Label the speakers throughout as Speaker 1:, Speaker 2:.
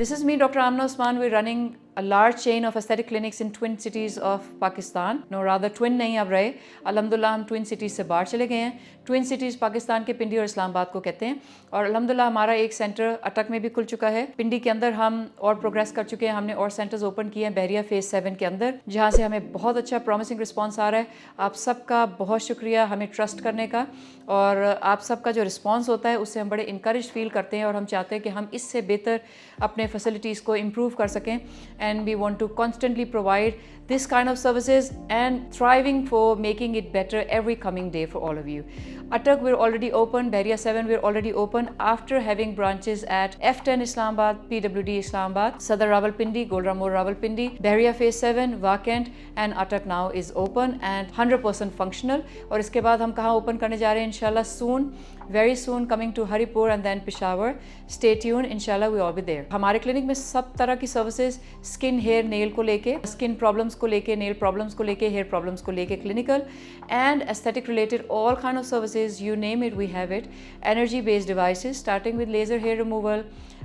Speaker 1: This is me, Dr. Amna Osman. We're running a large chain of aesthetic clinics in twin cities of Pakistan. No, rather twin नहीं अब रहे, अल्हम्दुलिल्लाह हम twin cities से बाहर चले गए हैं. Twin cities पाकिस्तान के पिंडी और इस्लामाबाद को कहते हैं और अल्हम्दुलिल्लाह हमारा एक सेंटर अटक में भी खुल चुका है. पिंडी के अंदर हम और प्रोग्रेस कर चुके हैं. हमने और सेंटर्स ओपन किए हैं बहरिया फेज 7 के अंदर, जहाँ से हमें बहुत अच्छा प्रॉमिसिंग रिस्पॉन्स आ रहा है. आप सबका बहुत शुक्रिया हमें ट्रस्ट करने का, और आप सबका जो रिस्पॉन्स होता है उससे हम बड़े इनकरेज फील करते हैं और हम चाहते हैं कि हम इससे बेहतर अपने फैसिलिटीज़ को इम्प्रूव कर सकें. And we want to constantly provide this kind of services and thriving for making it better every coming day for all of you. Atak, we're already open. Bahriya 7, we're already open after having branches at F10 Islamabad, PWD Islamabad, Sadar Rawalpindi, Golra More Rawalpindi, Bahriya Phase 7, Wakent, and Atak now is open and 100% functional. और इसके बाद हम कहाँ open करने जा रहे हैं इंशाल्लाह soon, very soon coming to Haripur and then Peshawar. Stay tuned, inshallah we all be there. हमारे क्लिनिक में सब तरह की सर्विसेज, स्किन, हेयर, नेल को लेके, स्किन प्रॉब्लम्स को लेके, नेल प्रॉब्लम्स को लेके, हेयर प्रॉब्लम्स को लेके, clinical and aesthetic related all kind of services, you name it we have it. Energy based devices starting with laser hair removal,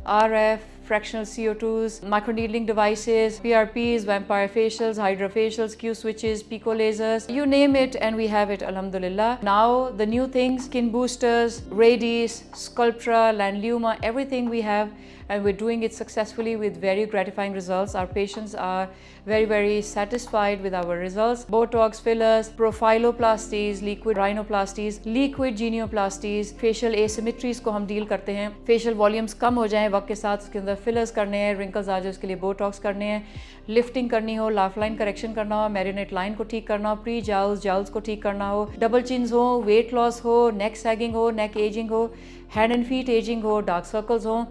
Speaker 1: RF, fractional CO2s, microneedling devices, PRPs, vampire facials, hydra facials, Q switches, pico lasers, you name it and we have it, alhamdulillah. Now the new things, skin boosters, Radies, Sculptra, Lanluma, everything we have, and we're doing it successfully with very gratifying results. Our patients are very satisfied with our results. Botox, fillers, profiloplasties, liquid rhinoplasties, liquid genioplasties, facial asymmetries को हम deal करते हैं. facial volumes कम हो जाएं वक्त के साथ, उसके अंदर fillers करने हैं, wrinkles आ जाए उसके लिए botox करने हैं, लिफ्टिंग करनी हो, लाफ लाइन करेक्शन करना हो, मेरिनेट लाइन को ठीक करना हो, प्री जाउल्स, जाउल्स को ठीक करना हो, डबल चिन्स हो, वेट लॉस हो, नेक सैगिंग हो, नेक एजिंग हो, हैंड एंड फीट एजिंग हो, डार्क सर्कल्स हो,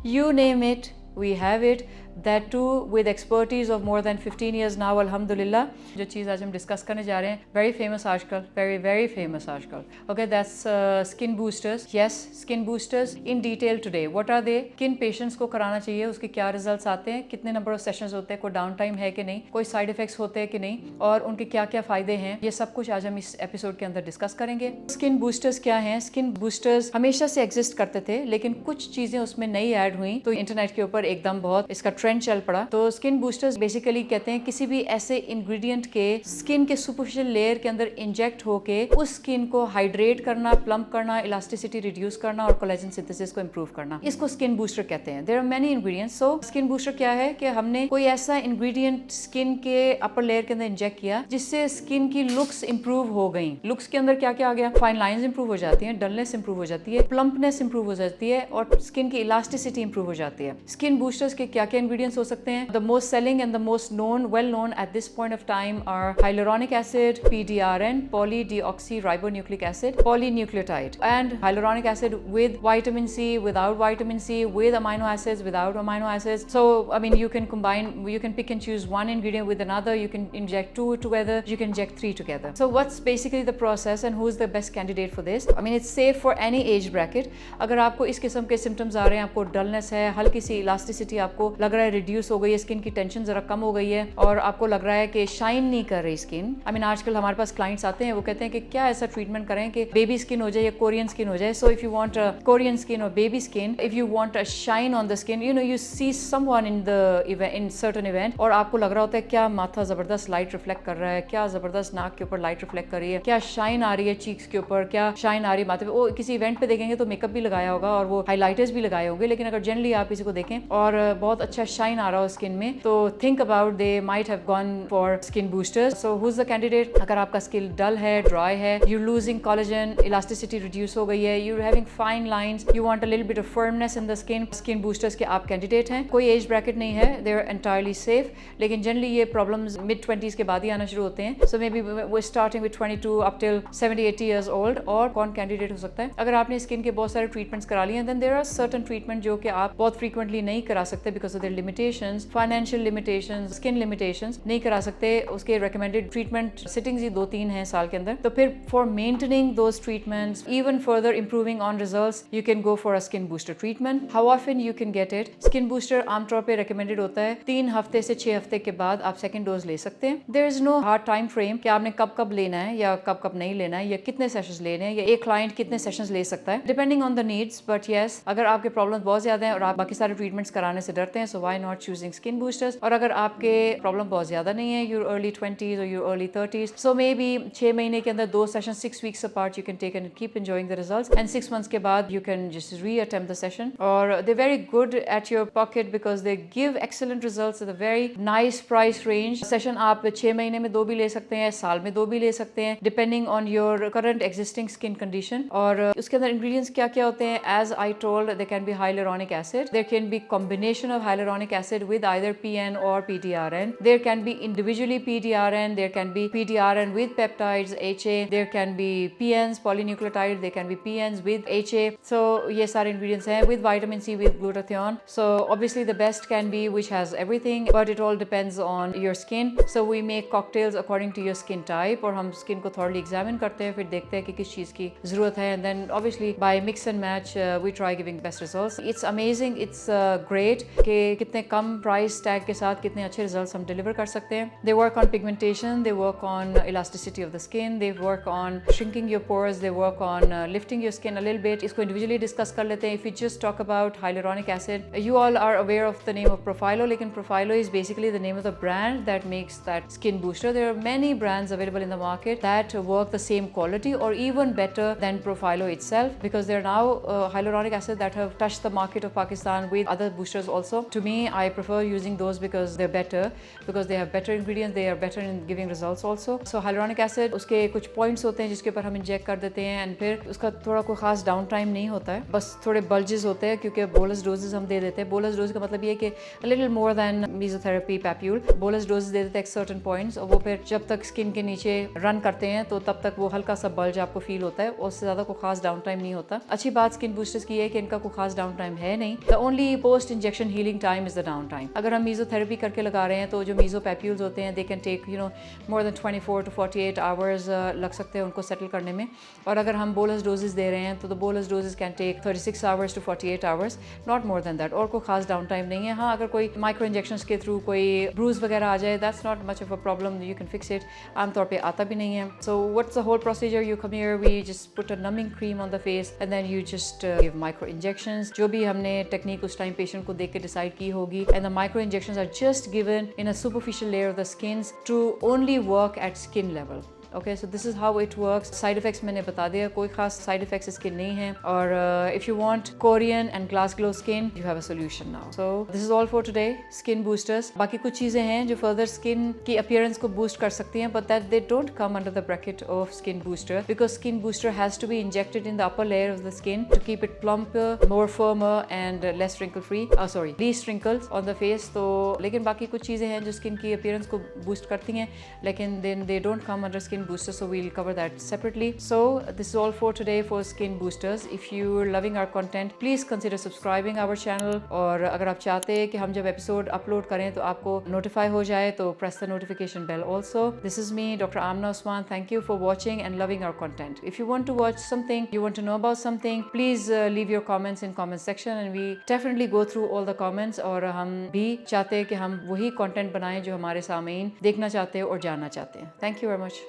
Speaker 1: you name it, we have it. That too with expertise of more than 15 years now, alhamdulillah. जो चीज़ आज हम डिस्कस करने जा रहे हैं, very famous आजकल, very famous आजकल. Okay, that's skin boosters. Yes, skin boosters in detail today. What are they? किन patients को कराना चाहिए, उसके क्या results आते हैं, कितने number of sessions होते हैं, कोई डाउन टाइम है कि नहीं, कोई साइड इफेक्ट्स होते हैं कि नहीं, और उनके क्या क्या फ़ायदे हैं, ये सब कुछ आज हम इस एपिसोड के अंदर डिस्कस करेंगे. स्किन बूस्टर्स क्या हैं? स्किन बूस्टर्स हमेशा से एग्जिस्ट करते थे, लेकिन कुछ चीज़ें उसमें नई ऐड हुई तो इंटरनेट के ऊपर एकदम बहुत इसका ट्रेंड चल पड़ा. तो स्किन बूस्टर्स बेसिकली कहते हैं किसी भी ऐसे इंग्रेडिएंट के स्किन के सुपरफिशियल लेयर के अंदर इंजेक्ट होके उस स्किन को हाइड्रेट करना, प्लम्प करना, इलास्टिसिटी रिड्यूस करना और कोलेजन सिंथेसिस को इंप्रूव करना, इसको स्किन बूस्टर कहते हैं. There are many ingredients. So skin booster क्या है कि हमने कोई ऐसा इंग्रेडिएंट स्किन के अपर लेयर के अंदर इंजेक्ट किया जिससे स्किन की लुक्स इंप्रूव हो गई. लुक्स के अंदर क्या क्या आ गया? फाइन लाइंस इंप्रूव हो जाती हैं, डलनेस इंप्रूव हो जाती है, प्लम्पनेस इंप्रूव हो जाती है और स्किन की इलास्टिसिटी इंप्रूव हो जाती है. स्किन बूस्टर्स के क्या क्या इंग्रेडिएंट्स हो सकते हैं? The most selling and the most known, well known at this point of time are hyaluronic acid, PDRN, polydeoxyribonucleic acid, polynucleotide, and hyaluronic acid with vitamin C, without vitamin C, with amino acids, without amino acids. So, I mean, you can combine, you can pick and choose one ingredient with another, you can inject two together, you can inject three together. So, what's basically the process and who's the best candidate for this? I mean, it's safe for any age bracket. अगर आपको इस किस्म के symptoms आ रहे हैं, आपको dullness है, हल्की सी elasticity आपको लग रहा है reduce हो गई है, स्किन की टेंशन जरा कम हो गई है और आपको लग रहा है कि शाइन नहीं कर रही स्किन. आई मीन आजकल हमारे पास क्लाइंट्स आते हैं, वो कहते हैं कि क्या ऐसा ट्रीटमेंट करें कि बेबी स्किन हो जाए या कोरियन स्किन हो जाए. So if you want Korean skin और baby skin, if you want a shine on the skin, you know you see someone in the event, in certain event, और आपको लग रहा होता है क्या माथा जबरदस्त लाइट रिफ्लेक्ट कर रहा है, क्या जबरदस्त नाक के ऊपर लाइट रिफ्लेक्ट कर रही है, क्या शाइन आ रही है चीक्स के ऊपर, क्या शाइन आ रही है माथे पे. वो किसी इवेंट पे देखेंगे तो मेकअप भी लगाया होगा और वो हाईलाइटर्स भी लगाए होंगे, लेकिन अगर जनरली आप किसी को देखें और बहुत अच्छा शाइन आ रहा हो स्किन में, तो think about they might have gone for skin boosters. So who's the candidate? अगर आपका स्किन डल है, ड्राई है, you're losing collagen, elasticity reduce हो गई है, you're having fine lines, you want a little bit of firmness in the skin boosters के आप candidate हैं. कोई एज ब्रैकेट नहीं है, they are entirely safe, लेकिन जनरली ये प्रॉब्लम्स मिड 20s के बाद ही आना शुरू होते हैं. So maybe we're starting with 22 up till 70-80 years old. और कौन कैंडिडेट हो सकता है? अगर आपने स्किन के बहुत सारे ट्रीटमेंट्स करा लिए हैं, then there are certain treatment जो कि आप बहुत फ्रीक्वेंटली नहीं करा सकते because of their limitations, financial limitations, skin limitations नहीं करा सकते, उसके recommended treatment sittings ही 2-3 हैं साल के अंदर, तो फिर for maintaining those treatments, even further improving on results, you can go for a skin booster treatment. How often you can get it? Skin booster आमतौर पे recommended होता है 3 हफ्ते से 6 हफ्ते के बाद आप second dose ले सकते हैं. There is no hard time frame कि आपने कब कब लेना है या कब कब नहीं लेना है या कितने सेशंस लेने हैं या एक क्लाइंट कितने सेशंस ले सकता है, depending on the needs. But yes, अगर आपके प्रॉब्लम्स बहुत ज्यादा हैं और आप बाकी सारे ट्रीटमेंट्स कराने से डरते हैं, so why not choosing skin boosters. और अगर आपके प्रॉब्लम बहुत ज्यादा नहीं है, यूर अर्ली 20s और your early 30s, so may be 6 महीने के अंदर 2 session 6 weeks apart you can take and keep enjoying the results, and 6 months के बाद you can just reattempt the session. और they're very good at your pocket because they give excellent results at a very nice price range. Session आप 6 महीने में 2 भी ले सकते हैं, साल में 2 भी ले सकते हैं, depending on your current existing skin condition. और उसके अंदर इंग्रेडिएंट्स क्या क्या होते हैं? As I told, they can be hyaluronic acid, there can be combination of hyaluronic acid with either PN or PDRN, there can be individually PDRN, there can be PDRN with peptides HA, there can be PNs polynucleotide, there can be PNs with HA. so ये सारे ingredients हैं, with vitamin C, with glutathione. So obviously the best can be which has everything, but it all depends on your skin. So we make cocktails according to your skin type, और हम skin को thoroughly examine करते हैं, फिर देखते हैं कि किस चीज़ की ज़रूरत है, and then obviously by mix and match we try giving best results. It's amazing, it's great कि कितने कम price tag के साथ कितने अच्छे results हम deliver कर सकते हैं. They work on pigmentation, they work on elasticity of the skin, they work on shrinking your pores, they work on lifting your skin a little bit. इसको individually discuss कर लेते हैं. If we just talk about hyaluronic acid, you all are aware of the name of Profhilo, लेकिन Profhilo is basically the name of the brand that makes that skin booster. There are many brands available in the market that work the same quality or even better than Profhilo itself, because there are now hyaluronic acid that have touched the market of Pakistan with other boosters also. To me, I prefer using those because they're better, because they have better ingredients, they are better in giving results also. So hyaluronic acid, उसके कुछ points होते हैं जिसके ऊपर हम inject कर देते हैं, and फिर उसका थोड़ा कोई खास डाउन टाइम नहीं होता है, बस थोड़े bulges होते हैं क्योंकि bolus doses हम दे देते हैं. bolus dose का मतलब ये है कि a little more than mesotherapy papule. bolus doses दे देते हैं certain points, और वो फिर जब तक स्किन के नीचे रन करते हैं तो तब तक वो हल्का सा बल्ज आपको फील होता है, उससे ज़्यादा कोई खास डाउन टाइम नहीं होता. अच्छी बात स्किन बूस्टर्स की है कि इनका कोई खास डाउन टाइम है नहीं. The only post injection healing time is the down time. अगर हम मीजोथेरेपी करके लगा रहे हैं तो जो मीजो पैप्यूल्स होते हैं, they can take more than 24 to 48 hours लग सकते हैं उनको सेटल करने में. और अगर हम बोलस डोजेस दे रहे हैं तो the bolus doses can take 36 hours to 48 hours, not more than that. और कोई खास डाउन टाइम नहीं है. हाँ, अगर कोई माइक्रो इंजेक्शंस के थ्रू कोई ब्रूज वगैरह आ जाए, that's not much of a problem, you can fix it. आमतौर पे आता भी नहीं है. So what's the whole procedure? You come here, we just put a numbing cream on the face and then you just give micro injections. जो भी हमने technique उस टाइम पेशेंट को देख के डिसाइड की होगी, and the micro injections are just given in a superficial layer of the skin to only work at skin level. Okay, so this is how it works. Side effects मैंने बता दिया, कोई खास side effects इसके नहीं हैं. और if you want Korean and glass glow skin, you have a solution now. So this is all for today. Skin boosters. बाकी कुछ चीज़ें हैं जो further skin की appearance को boost कर सकती हैं, but that they don't come under the bracket of skin booster, because skin booster has to be injected in the upper layer of the skin to keep it plumper, more firmer and less wrinkle free. Least wrinkles on the face. तो लेकिन बाकी कुछ चीज़ें हैं जो skin की appearance को boost करती हैं, लेकिन then they don't come under skin booster, so we'll cover that separately. So this is all for today for skin boosters. If you're loving our content, please consider subscribing our channel. और अगर आप चाहते हैं कि हम जब episode upload करें तो आपको नोटिफाई हो जाए, तो press the notification bell also. This is me, Dr. Amna Usman. Thank you for watching and loving our content. If you want to watch something, you want to know about something, please leave your comments in comment section, and we definitely go through all the comments. और हम भी चाहते हैं कि हम वही content बनाएं जो हमारे सामीन देखना चाहते हैं और जानना चाहते हैं. Thank you very much.